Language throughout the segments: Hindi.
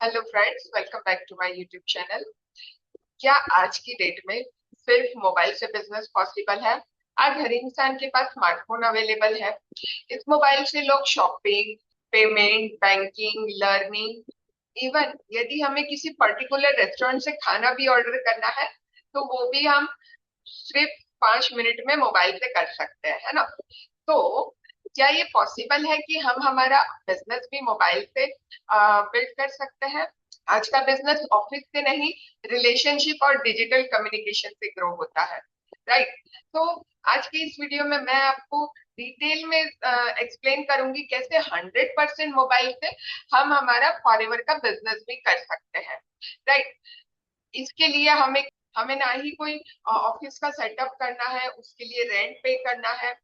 Hello friends, welcome back to my YouTube channel. क्या आज की डेट में सिर्फ मोबाइल से बिजनेस पॉसिबल है? आज हर इंसान के पास स्मार्टफोन अवेलेबल है। इस मोबाइल से लोग shopping, payment, banking, learning, even यदि हमें किसी पर्टिकुलर रेस्टोरेंट से खाना भी ऑर्डर करना है तो वो भी हम सिर्फ 5 मिनट में मोबाइल से कर सकते हैं, है ना? तो क्या ये पॉसिबल है कि हम हमारा बिजनेस भी मोबाइल से बिल्ड कर सकते हैं? आज का बिजनेस ऑफिस से नहीं, रिलेशनशिप और डिजिटल कम्युनिकेशन से ग्रो होता है, राइट? तो आज की इस वीडियो में मैं आपको डिटेल में एक्सप्लेन करूंगी कैसे 100% मोबाइल से हम हमारा फॉरएवर का बिजनेस भी कर सकते हैं, राइट? इसके लिए हमें हमें ना ही कोई ऑफिस का सेटअप करना है, उसके लिए रेंट पे करना है।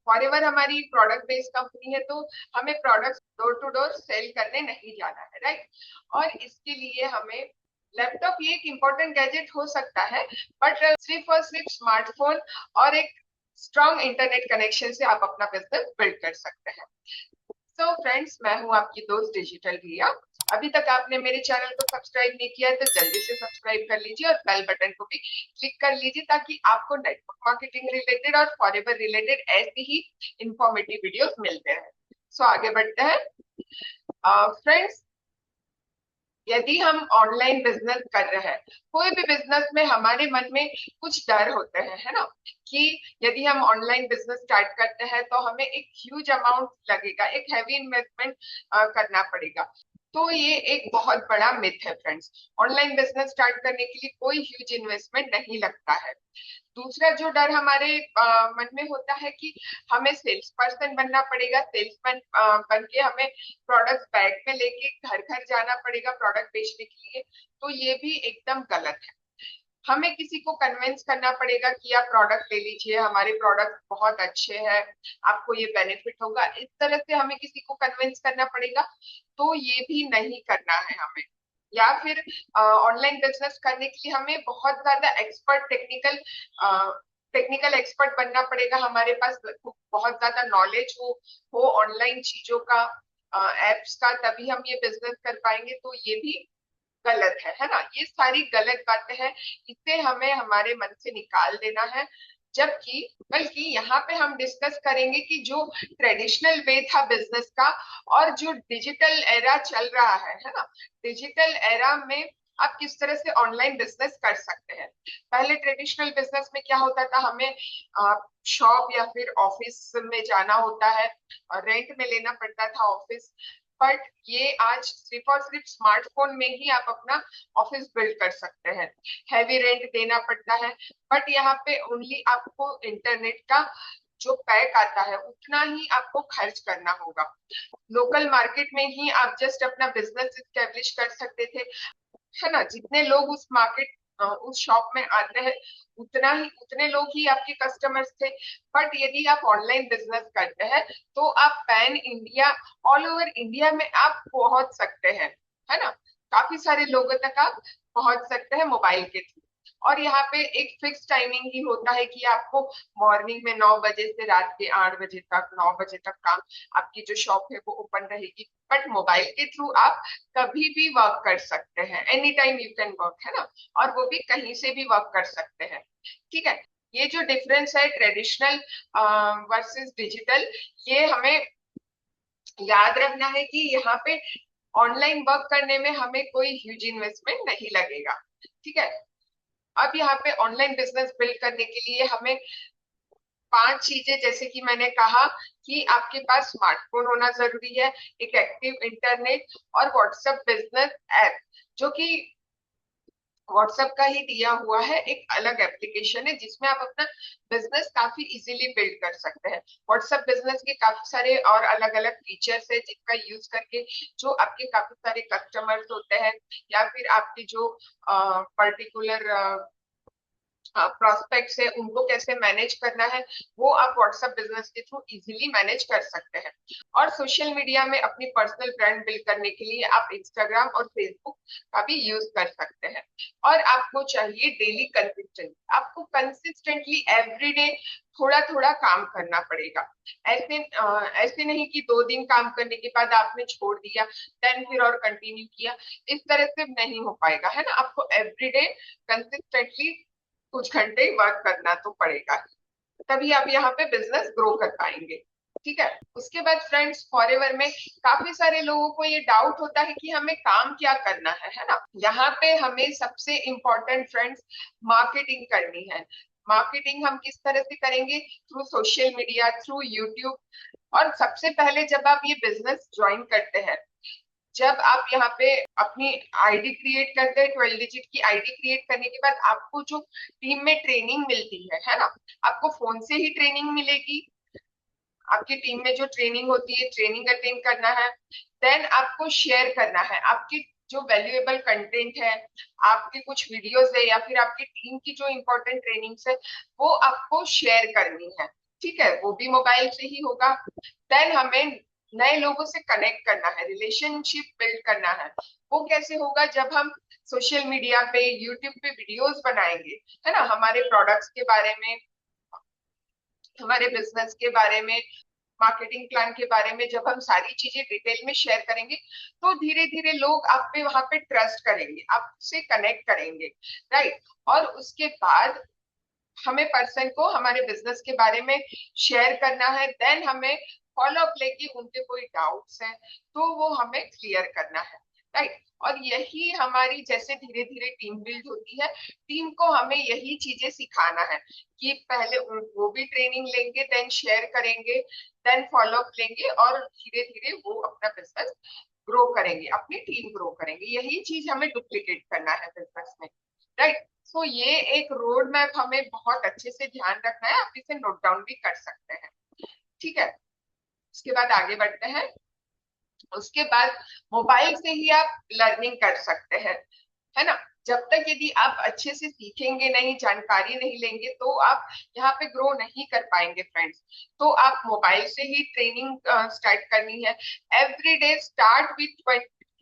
फॉरएवर हमारी प्रोडक्ट बेस्ड कंपनी है, तो हमें product door to door sale करने नहीं जाना है, राइट? और इसके लिए हमें लैपटॉप ये एक इम्पोर्टेंट गैजेट हो सकता है, बट सिर्फ और सिर्फ स्मार्टफोन और एक स्ट्रॉन्ग इंटरनेट कनेक्शन से आप अपना बिजनेस बिल्ड कर सकते हैं। सो फ्रेंड्स, मैं हूं आपकी दोस्त डिजिटल रिया। अभी तक आपने मेरे चैनल को सब्सक्राइब नहीं किया है तो जल्दी से सब्सक्राइब कर लीजिए और बेल बटन को भी क्लिक कर लीजिए ताकि आपको नेटवर्क मार्केटिंग रिलेटेड और फॉरएवर रिलेटेड ऐसी ही इंफॉर्मेटिव वीडियोस मिलते रहे। सो आगे बढ़ते हैं। फ्रेंड्स, यदि हम ऑनलाइन बिजनेस कर रहे हैं, कोई भी बिजनेस में हमारे मन में कुछ डर होते हैं, है ना? कि यदि हम ऑनलाइन बिजनेस स्टार्ट करते हैं तो हमें एक ह्यूज अमाउंट लगेगा, एक हैवी इन्वेस्टमेंट करना पड़ेगा। तो ये एक बहुत बड़ा मिथ है फ्रेंड्स। ऑनलाइन बिजनेस स्टार्ट करने के लिए कोई ह्यूज इन्वेस्टमेंट नहीं लगता है। दूसरा जो डर हमारे मन में होता है कि हमें सेल्स पर्सन बनना पड़ेगा, सेल्समैन बन के हमें प्रोडक्ट बैग में लेके घर घर जाना पड़ेगा प्रोडक्ट बेचने के लिए। तो ये भी एकदम गलत है। हमें किसी को कन्विंस करना पड़ेगा कि आप प्रोडक्ट ले लीजिए, हमारे प्रोडक्ट बहुत अच्छे हैं, आपको ये बेनिफिट होगा, इस तरह से हमें किसी को कन्विंस करना पड़ेगा। तो ये भी नहीं करना है हमें। या फिर ऑनलाइन बिजनेस करने के लिए हमें बहुत ज्यादा एक्सपर्ट टेक्निकल एक्सपर्ट बनना पड़ेगा, हमारे पास बहुत ज्यादा नॉलेज हो ऑनलाइन चीजों का, एप्स का, तभी हम ये बिजनेस कर पाएंगे। तो ये भी गलत है ना? ये सारी गलत बातें हैं, इसे हमें हमारे मन से निकाल देना है। जबकि बल्कि यहाँ पे हम डिस्कस करेंगे कि जो ट्रेडिशनल वे था बिजनेस का और जो डिजिटल एरा चल रहा है ना? डिजिटल एरा में आप किस तरह से ऑनलाइन बिजनेस कर सकते हैं। पहले ट्रेडिशनल बिजनेस में क्या होता था, हमें शॉप या फिर ऑफिस में जाना होता है और रेंट में लेना पड़ता था ऑफिस। बट ये आज सिर्फ और सिर्फ स्मार्टफोन में ही आप अपना ऑफिस बिल्ड कर सकते हैं। हैवी रेंट देना पड़ता है, बट यहाँ पे ओनली आपको इंटरनेट का जो पैक आता है उतना ही आपको खर्च करना होगा। लोकल मार्केट में ही आप जस्ट अपना बिजनेस स्टेब्लिश कर सकते थे, है ना? जितने लोग उस मार्केट उस शॉप में आते हैं उतने लोग ही आपके कस्टमर्स थे। बट यदि आप ऑनलाइन बिजनेस करते हैं तो आप pan India, all over India में आप पहुंच सकते हैं, है ना? काफी सारे लोगों तक आप पहुंच सकते हैं मोबाइल के थ्रू। और यहाँ पे एक फिक्स टाइमिंग ही होता है कि आपको मॉर्निंग में 9 बजे से रात के 8 बजे तक, 9 बजे तक काम, आपकी जो शॉप है वो ओपन रहेगी। बट मोबाइल के थ्रू आप कभी भी वर्क कर सकते हैं, any time you can work, है ना? और वो भी कहीं से भी वर्क कर सकते हैं, ठीक है? ये जो डिफरेंस है ट्रेडिशनल वर्सेस डिजिटल, ये हमें याद रखना है कि यहाँ पे ऑनलाइन वर्क करने में हमें कोई ह्यूज इन्वेस्टमेंट नहीं लगेगा, ठीक है? अब यहाँ पे ऑनलाइन बिजनेस बिल्ड करने के लिए हमें 5 चीजें, जैसे कि मैंने कहा कि आपके पास स्मार्टफोन होना जरूरी है, एक एक्टिव इंटरनेट और व्हाट्सएप बिजनेस ऐप, जो कि व्हाट्सएप का ही दिया हुआ है, एक अलग एप्लीकेशन है जिसमें आप अपना बिजनेस काफी इजीली बिल्ड कर सकते हैं। व्हाट्सएप बिजनेस के काफी सारे और अलग अलग फीचर्स है जिनका यूज करके जो आपके काफी सारे कस्टमर्स होते हैं या फिर आपके जो पर्टिकुलर प्रोस्पेक्ट्स है उनको कैसे मैनेज करना है, वो आप व्हाट्सएप बिजनेस के थ्रू इजीली मैनेज कर सकते हैं। और सोशल मीडिया में अपनी पर्सनल ब्रांड बिल्ड करने के लिए आप इंस्टाग्राम और फेसबुक का भी यूज कर सकते हैं। और आपको चाहिए डेली कंसिस्टेंट, आपको कंसिस्टेंटली एवरीडे थोड़ा थोड़ा काम करना पड़ेगा। ऐसे नहीं कि 2 दिन काम करने के बाद आपने छोड़ दिया देन फिर और कंटिन्यू किया, इस तरह से नहीं हो पाएगा, है ना। आपको एवरीडे कंसिस्टेंटली कुछ घंटे वर्क करना तो पड़ेगा, तभी आप यहाँ पे बिजनेस ग्रो कर पाएंगे। ठीक है। उसके बाद फ्रेंड्स, फॉरएवर में काफी सारे लोगों को ये डाउट होता है कि हमें काम क्या करना है ना। यहाँ पे हमें सबसे इम्पोर्टेंट फ्रेंड्स मार्केटिंग करनी है। मार्केटिंग हम किस तरह से करेंगे? Through social media, through YouTube. और सबसे पहले जब आप ये बिजनेस ज्वाइन करते हैं, जब आप यहाँ पे अपनी आईडी क्रिएट करते हैं, 12 डिजिट की आईडी क्रिएट करने के बाद आपको जो टीम में ट्रेनिंग मिलती है ना, आपको फोन से ही ट्रेनिंग मिलेगी। आपकी टीम में जो ट्रेनिंग होती है, ट्रेनिंग अटेंड करना है, देन आपको शेयर करना है आपकी जो वैल्यूएबल कंटेंट है, आपके कुछ वीडियोस है या फिर आपकी टीम की जो इंपॉर्टेंट ट्रेनिंग्स है, वो आपको शेयर करनी है। ठीक है, वो भी मोबाइल से ही होगा। देन हमें नए लोगों से कनेक्ट करना है, रिलेशनशिप बिल्ड करना है। वो कैसे होगा? जब हम सोशल मीडिया पे, यूट्यूब पे वीडियोस बनाएंगे, है ना, हमारे प्रोडक्ट्स के बारे में, हमारे बिजनेस के बारे में, मार्केटिंग प्लान के बारे में जब हम सारी चीजें डिटेल में शेयर करेंगे, तो धीरे धीरे लोग आप पे वहां पे ट्रस्ट करेंगे, आपसे कनेक्ट करेंगे। राइट। और उसके बाद हमें पर्सन को हमारे बिजनेस के बारे में शेयर करना है। देन हमें फॉलो अप लेके उनके कोई डाउट्स हैं तो वो हमें क्लियर करना है। राइट। और यही हमारी जैसे धीरे धीरे टीम बिल्ड होती है, टीम को हमें यही चीजें सिखाना है कि पहले वो भी ट्रेनिंग लेंगे, देन शेयर करेंगे, देन फॉलो अप लेंगे, और धीरे धीरे वो अपना बिजनेस ग्रो करेंगे, अपनी टीम ग्रो करेंगे। यही चीज हमें डुप्लीकेट करना है बिजनेस में। राइट। सो ये एक रोड मैप हमें बहुत अच्छे से ध्यान रखना है, आप इसे नोट डाउन भी कर सकते हैं। ठीक है। उसके बाद आगे बढ़ते हैं। उसके बाद मोबाइल से ही आप लर्निंग कर सकते हैं, है ना। जब तक यदि आप अच्छे से सीखेंगे नहीं, जानकारी नहीं लेंगे, तो आप यहाँ पे ग्रो नहीं कर पाएंगे फ्रेंड्स। तो आप मोबाइल से ही ट्रेनिंग स्टार्ट करनी है। Every day start with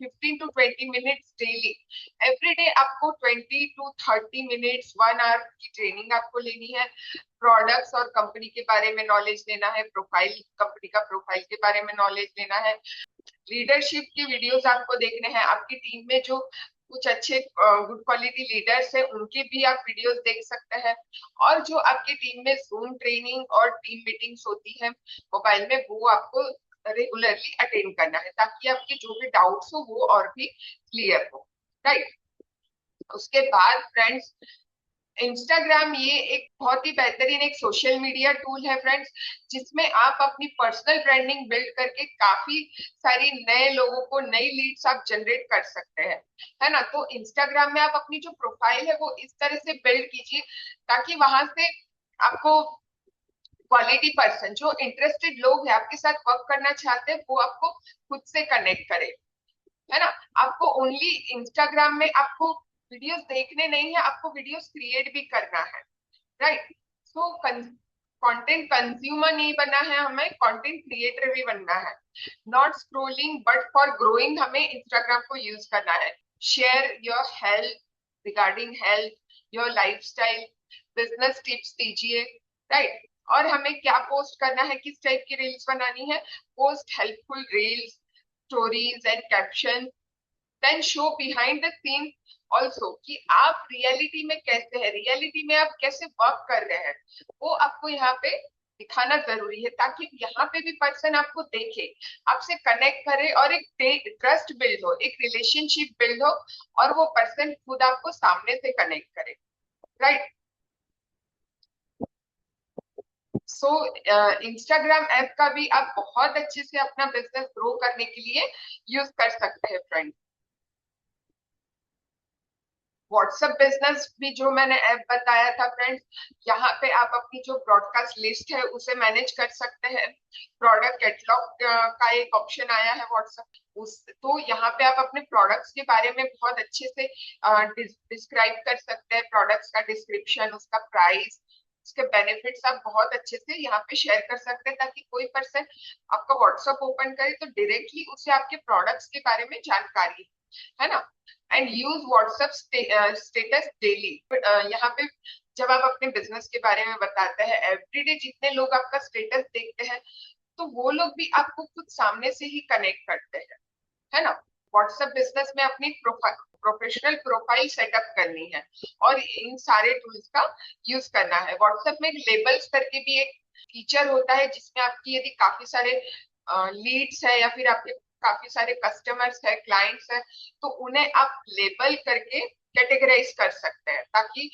15 to 20 minutes daily. Every day आपको 20 to 30 मिनट्स, 1 आवर की ट्रेनिंग आपको लेनी है। प्रोडक्ट्स और कंपनी के बारे में नॉलेज लेना है, प्रोफाइल, कंपनी का प्रोफाइल के बारे में नॉलेज लेना है। लीडरशिप की वीडियोस आपको देखने हैं। आपकी टीम में जो कुछ अच्छे गुड क्वालिटी लीडर्स हैं, उनके भी आप वीडियोस देख सकते हैं। और जो आपकी टीम में जूम ट्रेनिंग और टीम मीटिंग्स होती है मोबाइल में, वो आपको रेगुलरली अटेंड करना है, ताकि आपके जो भी डाउट्स हो वो और भी क्लियर हो। राइट। उसके बाद फ्रेंड्स, इंस्टाग्राम ये एक बहुत ही बेहतरीन एक सोशल मीडिया टूल है फ्रेंड्स, जिसमें आप अपनी पर्सनल ब्रांडिंग बिल्ड करके काफी सारी नए लोगों को, नई लीड्स आप जनरेट कर सकते हैं, है ना। तो इंस्टाग्राम में आप अपनी जो प्रोफाइल है वो इस तरह से बिल्ड कीजिए ताकि वहां से आपको क्वालिटी पर्सन, जो इंटरेस्टेड लोग हैं, आपके साथ वर्क करना चाहते हैं, वो आपको खुद से कनेक्ट करे, है ना। आपको ओनली इंस्टाग्राम में आपको वीडियोस देखने नहीं है, आपको वीडियोस क्रिएट भी करना है। राइट। सो कंटेंट कंज्यूमर नहीं बनना है, हमें कंटेंट क्रिएटर भी बनना है। Not scrolling but for growing हमें इंस्टाग्राम को यूज करना है। Share your health, regarding health, your lifestyle, business tips दीजिए। राइट। और हमें क्या पोस्ट करना है, किस टाइप की रील्स बनानी है? Post helpful reels, stories and caption, then show behind the scene also, कि आप रियलिटी में कैसे है, रियलिटी में आप कैसे वर्क कर रहे हैं, वो आपको यहाँ पे दिखाना जरूरी है, ताकि यहाँ पे भी पर्सन आपको देखे, आपसे कनेक्ट करे, और एक ट्रस्ट बिल्ड हो, एक रिलेशनशिप बिल्ड हो, और वो पर्सन खुद आपको सामने से कनेक्ट करे। राइट। सो इंस्टाग्राम ऐप का भी आप बहुत अच्छे से अपना बिजनेस ग्रो करने के लिए यूज कर सकते हैं फ्रेंड। व्हाट्सएप बिजनेस भी जो मैंने ऐप बताया था फ्रेंड्स, यहाँ पे आप अपनी जो ब्रॉडकास्ट लिस्ट है उसे मैनेज कर सकते हैं। प्रोडक्ट कैटलॉग का एक ऑप्शन आया है व्हाट्सएप उस, तो यहाँ पे आप अपने प्रोडक्ट्स के बारे में बहुत अच्छे से डिस्क्राइब कर सकते हैं। प्रोडक्ट्स का डिस्क्रिप्शन, उसका प्राइस, उसके बेनिफिट्स आप बहुत अच्छे से यहाँ पे शेयर कर सकते हैं, ताकि कोई पर्सन आपका व्हाट्सएप ओपन करे तो डायरेक्टली उसे आपके प्रोडक्ट्स के बारे में जानकारी है ना। And use WhatsApp status daily. यहाँ पे जब आप अपने बिजनेस के बारे में बताते हैं, एवरीडे जितने लोग आपका स्टेटस देखते हैं तो वो लोग भी आपको खुद सामने से ही कनेक्ट करते हैं, है ना। व्हाट्सएप बिजनेस में अपनी प्रोफेशनल प्रोफाइल सेटअप करनी है और इन सारे टूल्स का यूज करना है। व्हाट्सएप में लेबल्स करके भी एक फीचर होता है, जिसमें आपकी यदि काफी सारे लीड्स है या फिर आपके काफी सारे कस्टमर्स है, क्लाइंट्स है, तो उन्हें आप लेबल करके कैटेगराइज कर सकते हैं, ताकि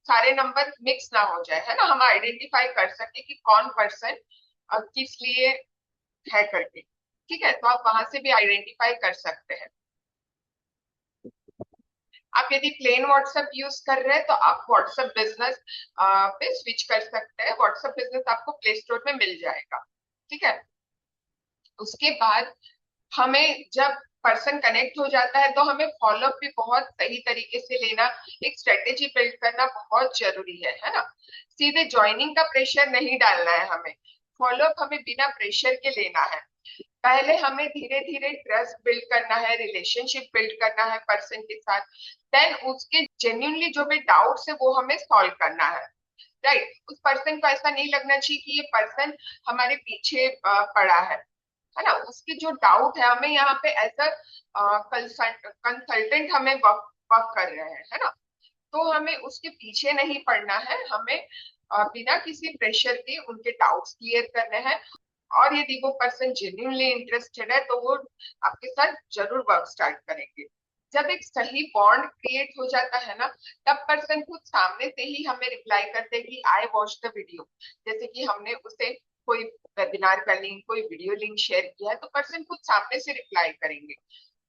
सारे नंबर मिक्स ना हो जाए, है ना। हम आइडेंटिफाई कर सके कि कौन पर्सन किस लिए है करके। ठीक है, तो आप वहां से भी आइडेंटिफाई कर सकते हैं। आप यदि प्लेन व्हाट्सएप यूज कर रहे हैं तो आप व्हाट्सएप बिजनेस पे स्विच कर सकते हैं। व्हाट्सएप बिजनेस आपको प्ले स्टोर में मिल जाएगा। ठीक है, उसके बाद हमें जब पर्सन कनेक्ट हो जाता है तो हमें फॉलोअप भी बहुत सही तरीके से लेना, एक स्ट्रेटेजी बिल्ड करना बहुत जरूरी है ना। सीधे ज्वाइनिंग का प्रेशर नहीं डालना है हमें, फॉलोअप हमें बिना प्रेशर के लेना है। पहले हमें धीरे धीरे ट्रस्ट बिल्ड करना है, रिलेशनशिप बिल्ड करना है पर्सन के साथ। देन उसके जेन्युइनली जो भी डाउट्स है वो हमें सॉल्व करना है, राइट। उस पर्सन को ऐसा नहीं लगना चाहिए कि ये पर्सन हमारे पीछे पड़ा है ना। उसकी जो डाउट है, हमें यहाँ पे एज अ कंसल्टेंट हमें वर्क कर रहे हैं, है ना। तो हमें उसके पीछे नहीं पड़ना है, हमें बिना किसी प्रेशर के उनके डाउट्स क्लियर करने हैं। और यदि वो पर्सन जेन्युइनली इंटरेस्टेड है तो वो आपके साथ जरूर वर्क स्टार्ट करेंगे। जब एक सही बॉन्ड क्रिएट हो जाता है ना, तब पर्सन खुद सामने से ही हमें रिप्लाई करते हैं कि आई वॉच द वीडियो। जैसे कि हमने उसे कोई वेबिनार का लिंक, कोई वीडियो लिंक शेयर किया है तो पर्सन खुद सामने से रिप्लाई करेंगे,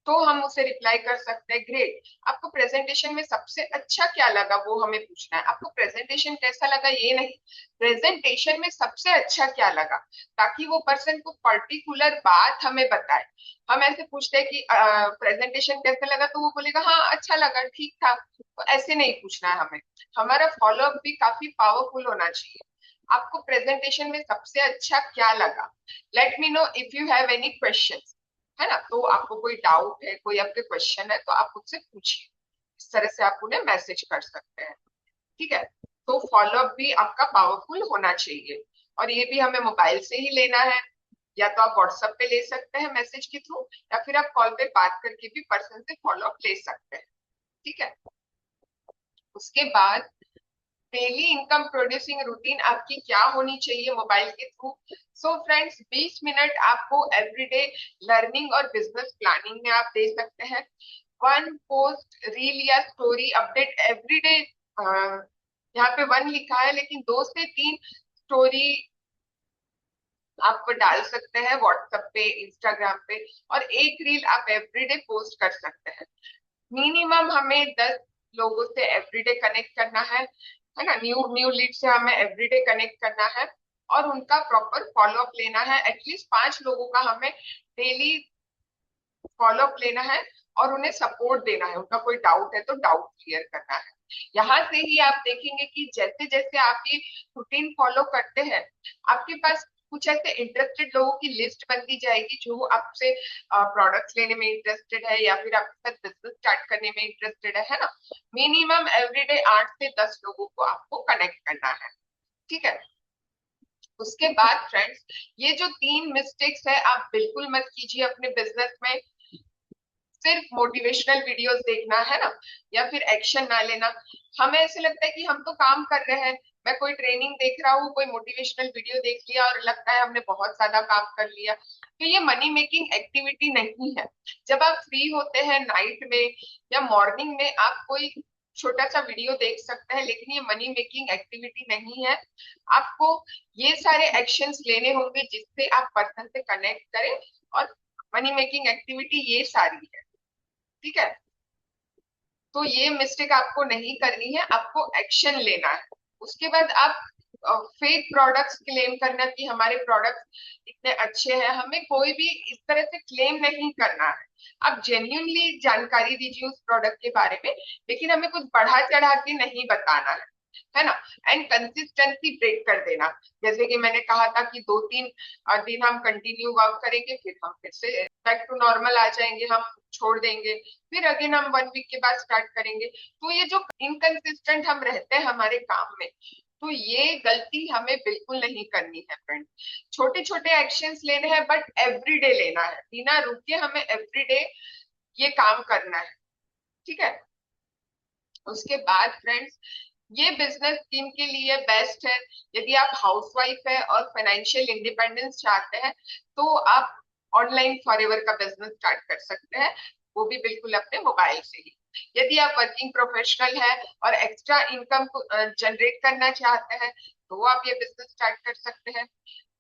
तो हम उसे रिप्लाई कर सकते हैं, ग्रेट, आपको प्रेजेंटेशन में सबसे अच्छा क्या लगा वो हमें पूछना है। आपको प्रेजेंटेशन कैसा लगा ये नहीं, प्रेजेंटेशन में सबसे अच्छा क्या लगा, ताकि वो पर्सन को पर्टिकुलर बात हमें बताए। हम ऐसे पूछते हैं कि प्रेजेंटेशन कैसा लगा, तो वो बोलेगा हाँ अच्छा लगा, ठीक था। तो ऐसे नहीं पूछना है हमें, हमारा फॉलोअप भी काफी पावरफुल होना चाहिए। आपको प्रेजेंटेशन में सबसे अच्छा क्या लगा, let me know if you have any questions, है ना। तो आपको कोई डाउट है, कोई आपके क्वेश्चन है तो आप मुझसे पूछिए। इस तरह से आप उन्हें मैसेज कर सकते हैं। ठीक है, तो फॉलोअप भी आपका पावरफुल होना चाहिए, और ये भी हमें मोबाइल से ही लेना है। या तो आप व्हाट्सएप पे ले सकते हैं मैसेज के थ्रू, या फिर आप कॉल पे बात करके भी पर्सन से फॉलोअप ले सकते हैं। ठीक है, उसके बाद डेली इनकम प्रोड्यूसिंग रूटीन आपकी क्या होनी चाहिए मोबाइल के थ्रू। सो फ्रेंड्स, 20 मिनट आपको एवरीडे लर्निंग और बिजनेस प्लानिंग में आप दे सकते हैं। वन पोस्ट, रील या स्टोरी अपडेट एवरीडे। यहाँ पे वन लिखा है लेकिन 2 से 3 स्टोरी आप डाल सकते हैं व्हाट्सएप पे, इंस्टाग्राम पे, और एक रील आप एवरीडे पोस्ट कर सकते हैं। मिनिमम हमें 10 लोगों से एवरीडे कनेक्ट करना है ना। न्यू न्यू लीड से हमें एवरीडे कनेक्ट करना है और उनका प्रॉपर फॉलोअप लेना है। एटलीस्ट 5 लोगों का हमें डेली फॉलोअप लेना है और उन्हें सपोर्ट देना है। उनका कोई डाउट है तो डाउट क्लियर करना है। यहाँ से ही आप देखेंगे कि जैसे जैसे आप ये रूटीन फॉलो करते हैं, आपके पास कुछ ऐसे इंटरेस्टेड लोगों की लिस्ट बनती जाएगी जो आपसे प्रोडक्ट्स लेने में इंटरेस्टेड है या फिर आपके साथ बिजनेस स्टार्ट करने में इंटरेस्टेड है ना। मिनिमम एवरीडे 8 से 10 लोगों को आपको कनेक्ट करना है। ठीक है, उसके बाद फ्रेंड्स, ये जो 3 मिस्टेक्स है आप बिल्कुल मत कीजिए अपने बिजनेस में। सिर्फ मोटिवेशनल वीडियोस देखना, है ना, या फिर एक्शन ना लेना। हमें ऐसे लगता है कि हम तो काम कर रहे हैं, मैं कोई ट्रेनिंग देख रहा हूँ, कोई मोटिवेशनल वीडियो देख लिया और लगता है हमने बहुत ज्यादा काम कर लिया। तो ये मनी मेकिंग एक्टिविटी नहीं है। जब आप फ्री होते हैं नाइट में या मॉर्निंग में, आप कोई छोटा सा वीडियो देख सकते हैं, लेकिन ये मनी मेकिंग एक्टिविटी नहीं है। आपको ये सारे एक्शंस लेने होंगे जिससे आप पर्सन से कनेक्ट करें, और मनी मेकिंग एक्टिविटी ये सारी है। ठीक है, तो ये मिस्टेक आपको नहीं करनी है, आपको एक्शन लेना है। उसके बाद आप फेक प्रोडक्ट्स क्लेम करना कि हमारे प्रोडक्ट्स इतने अच्छे हैं, हमें कोई भी इस तरह से क्लेम नहीं करना है। आप जेन्युइनली जानकारी दीजिए उस प्रोडक्ट के बारे में, लेकिन हमें कुछ बढ़ा चढ़ा के नहीं बताना है ना। एंड कंसिस्टेंसी ब्रेक कर देना, जैसे कि मैंने कहा था कि 2-3 दिन हम कंटिन्यू वर्क करेंगे, फिर हम फिर से बैक टू नॉर्मल आ जाएंगे, हम छोड़ देंगे, फिर अगेन हम 1 वीक के बाद स्टार्ट करेंगे। तो ये जो इनकंसिस्टेंट हम रहते हैं हमारे काम में, तो ये गलती हमें बिल्कुल नहीं करनी है फ्रेंड। छोटे छोटे एक्शंस लेने हैं, बट एवरीडे लेना है, बिना रुके हमें एवरीडे ये काम करना है, ठीक है। उसके बाद फ्रेंड्स, ये बिजनेस किन के लिए बेस्ट है? यदि आप हाउसवाइफ है और फाइनेंशियल इंडिपेंडेंस चाहते हैं, तो आप ऑनलाइन फॉरएवर का बिजनेस स्टार्ट कर सकते हैं, वो भी बिल्कुल अपने मोबाइल से ही। यदि आप वर्किंग प्रोफेशनल है और एक्स्ट्रा इनकम को जनरेट करना चाहते हैं, तो आप ये बिजनेस स्टार्ट कर सकते हैं।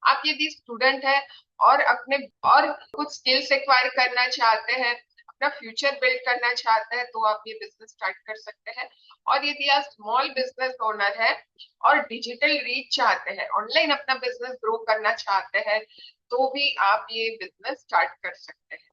आप यदि स्टूडेंट है और अपने और कुछ स्किल्स एक्वायर करना चाहते हैं, अपना फ्यूचर बिल्ड करना चाहते हैं, तो आप ये बिजनेस स्टार्ट कर सकते हैं। और यदि आप स्मॉल बिजनेस ओनर है और डिजिटल रीच चाहते हैं, ऑनलाइन अपना बिजनेस ग्रो करना चाहते हैं, तो भी आप ये बिजनेस स्टार्ट कर सकते हैं,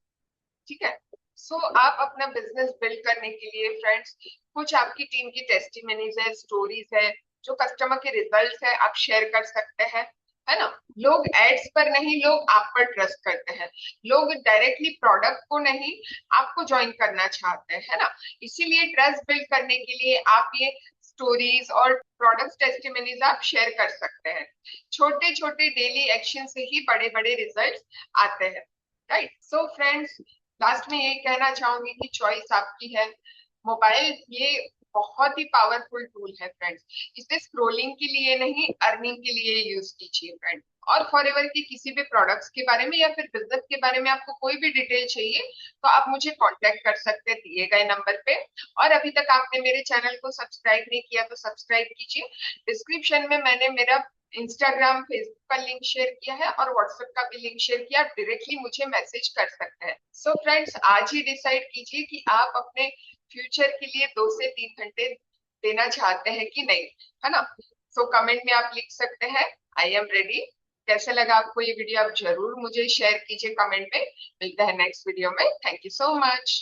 ठीक है। सो आप अपना बिजनेस बिल्ड करने के लिए फ्रेंड्स, कुछ आपकी टीम की टेस्टिमनीज है, स्टोरीज है, जो कस्टमर के रिजल्ट्स है, आप शेयर कर सकते हैं, है ना। लोग एड्स पर नहीं, लोग आप पर ट्रस्ट करते हैं। लोग डायरेक्टली प्रोडक्ट को नहीं, आपको ज्वाइन करना चाहते हैं, है ना। इसीलिए ट्रस्ट बिल्ड करने के लिए आप ये स्टोरीज और प्रोडक्ट टेस्टिमनीज आप शेयर कर सकते हैं। छोटे छोटे डेली एक्शन से ही बड़े बड़े रिजल्ट्स आते हैं, राइट। सो फ्रेंड्स, लास्ट में यही कहना चाहूंगी कि चॉइस आपकी है। मोबाइल ये बहुत ही पावरफुल टूल है फ्रेंड्स, इसे स्क्रोलिंग के लिए नहीं, अर्निंग के लिए यूज कीजिए फ्रेंड। और फॉरएवर के किसी भी प्रोडक्ट्स के बारे में या फिर बिजनेस के बारे में आपको कोई भी डिटेल चाहिए, तो आप मुझे कांटेक्ट कर सकते हैं दिए गए नंबर पे। और अभी तक आपने मेरे चैनल को सब्सक्राइब नहीं किया तो सब्सक्राइब कीजिए। डिस्क्रिप्शन में मैंने मेरा इंस्टाग्राम, फेसबुक का लिंक शेयर किया है और व्हाट्सएप का भी लिंक शेयर किया, आप डायरेक्टली मुझे मैसेज कर सकते हैं। सो फ्रेंड्स, आज ही डिसाइड कीजिए कि आप अपने फ्यूचर के लिए 2 से 3 घंटे देना चाहते हैं कि नहीं, है ना। सो कमेंट में आप लिख सकते हैं, आई एम रेडी। कैसे लगा आपको ये वीडियो, आप जरूर मुझे शेयर कीजिए कमेंट में। मिलते हैं नेक्स्ट वीडियो में। Thank you so much.